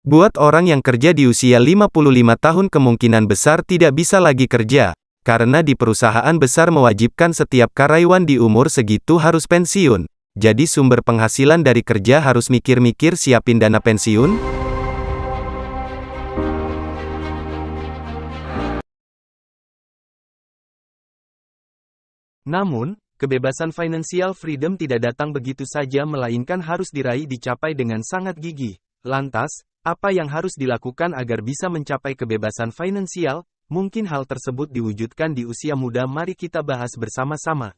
Buat orang yang kerja di usia 55 tahun kemungkinan besar tidak bisa lagi kerja, karena di perusahaan besar mewajibkan setiap karyawan di umur segitu harus pensiun. Jadi sumber penghasilan dari kerja harus mikir-mikir siapin dana pensiun? Namun, kebebasan financial freedom tidak datang begitu saja melainkan harus diraih dicapai dengan sangat gigih. Lantas, apa yang harus dilakukan agar bisa mencapai kebebasan finansial? Mungkin hal tersebut diwujudkan di usia muda. Mari kita bahas bersama-sama.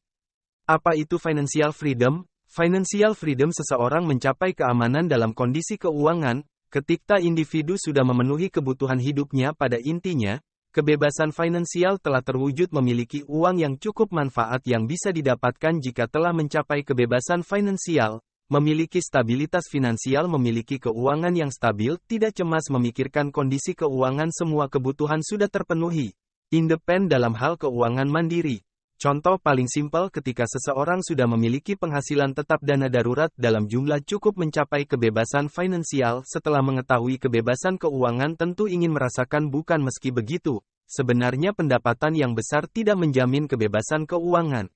Apa itu financial freedom? Financial freedom seseorang mencapai keamanan dalam kondisi keuangan, ketika individu sudah memenuhi kebutuhan hidupnya. Pada intinya, kebebasan finansial telah terwujud memiliki uang yang cukup, manfaat yang bisa didapatkan jika telah mencapai kebebasan finansial, memiliki stabilitas finansial, memiliki keuangan yang stabil, tidak cemas memikirkan kondisi keuangan, semua kebutuhan sudah terpenuhi, independen dalam hal keuangan, mandiri. Contoh paling simpel, ketika seseorang sudah memiliki penghasilan tetap, dana darurat dalam jumlah cukup, mencapai kebebasan finansial. Setelah mengetahui kebebasan keuangan, tentu ingin merasakan. Bukan meski begitu, sebenarnya pendapatan yang besar tidak menjamin kebebasan keuangan.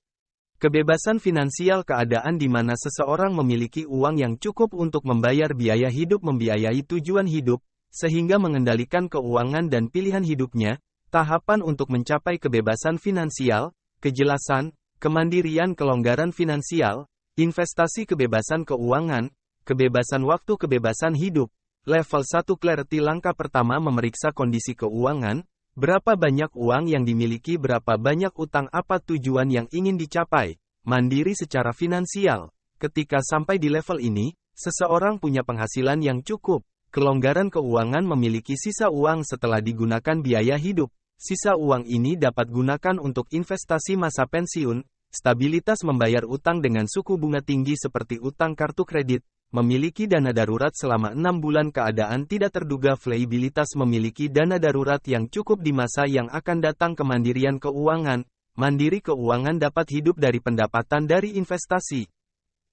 Kebebasan finansial keadaan di mana seseorang memiliki uang yang cukup untuk membayar biaya hidup, membiayai tujuan hidup, sehingga mengendalikan keuangan dan pilihan hidupnya. Tahapan untuk mencapai kebebasan finansial: kejelasan, kemandirian, kelonggaran finansial, investasi, kebebasan keuangan, kebebasan waktu, kebebasan hidup. Level 1 Clarity. Langkah pertama, memeriksa kondisi keuangan. Berapa banyak uang yang dimiliki, berapa banyak utang, apa tujuan yang ingin dicapai. Mandiri secara finansial. Ketika sampai di level ini, seseorang punya penghasilan yang cukup. Kelonggaran keuangan, memiliki sisa uang setelah digunakan biaya hidup. Sisa uang ini dapat gunakan untuk investasi masa pensiun. Stabilitas, membayar utang dengan suku bunga tinggi seperti utang kartu kredit. Memiliki dana darurat selama 6 bulan keadaan tidak terduga. Fleksibilitas, memiliki dana darurat yang cukup di masa yang akan datang. Kemandirian keuangan. Mandiri keuangan, dapat hidup dari pendapatan dari investasi.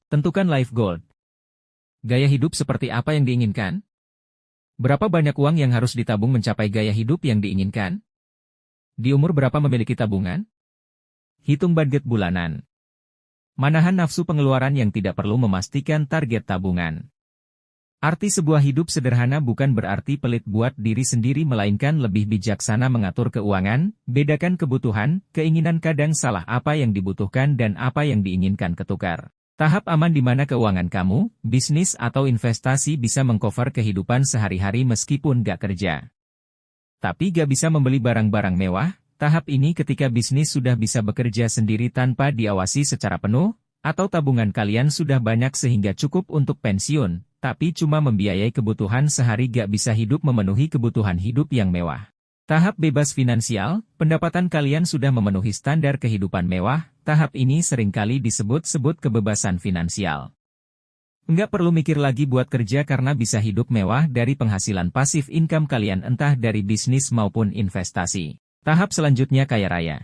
Tentukan life goal. Gaya hidup seperti apa yang diinginkan? Berapa banyak uang yang harus ditabung mencapai gaya hidup yang diinginkan? Di umur berapa memiliki tabungan? Hitung budget bulanan. Menahan nafsu pengeluaran yang tidak perlu, memastikan target tabungan. Arti sebuah hidup sederhana bukan berarti pelit buat diri sendiri, melainkan lebih bijaksana mengatur keuangan. Bedakan kebutuhan, keinginan. Kadang salah apa yang dibutuhkan dan apa yang diinginkan ketukar. Tahap aman di mana keuangan kamu, bisnis atau investasi bisa mengcover kehidupan sehari-hari meskipun gak kerja. Tapi gak bisa membeli barang-barang mewah. Tahap ini ketika bisnis sudah bisa bekerja sendiri tanpa diawasi secara penuh, atau tabungan kalian sudah banyak sehingga cukup untuk pensiun, tapi cuma membiayai kebutuhan sehari, gak bisa hidup memenuhi kebutuhan hidup yang mewah. Tahap bebas finansial, pendapatan kalian sudah memenuhi standar kehidupan mewah. Tahap ini seringkali disebut-sebut kebebasan finansial. Nggak perlu mikir lagi buat kerja karena bisa hidup mewah dari penghasilan pasif income kalian, entah dari bisnis maupun investasi. Tahap selanjutnya kaya raya.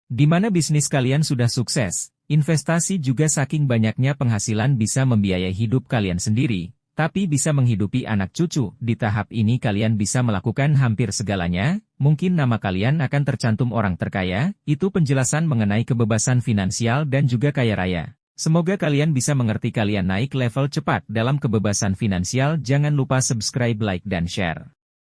Di mana bisnis kalian sudah sukses, investasi juga saking banyaknya penghasilan bisa membiayai hidup kalian sendiri, tapi bisa menghidupi anak cucu. Di tahap ini kalian bisa melakukan hampir segalanya, mungkin nama kalian akan tercantum orang terkaya. Itu penjelasan mengenai kebebasan finansial dan juga kaya raya. Semoga kalian bisa mengerti. Kalian naik level cepat dalam kebebasan finansial. Jangan lupa subscribe, like, dan share.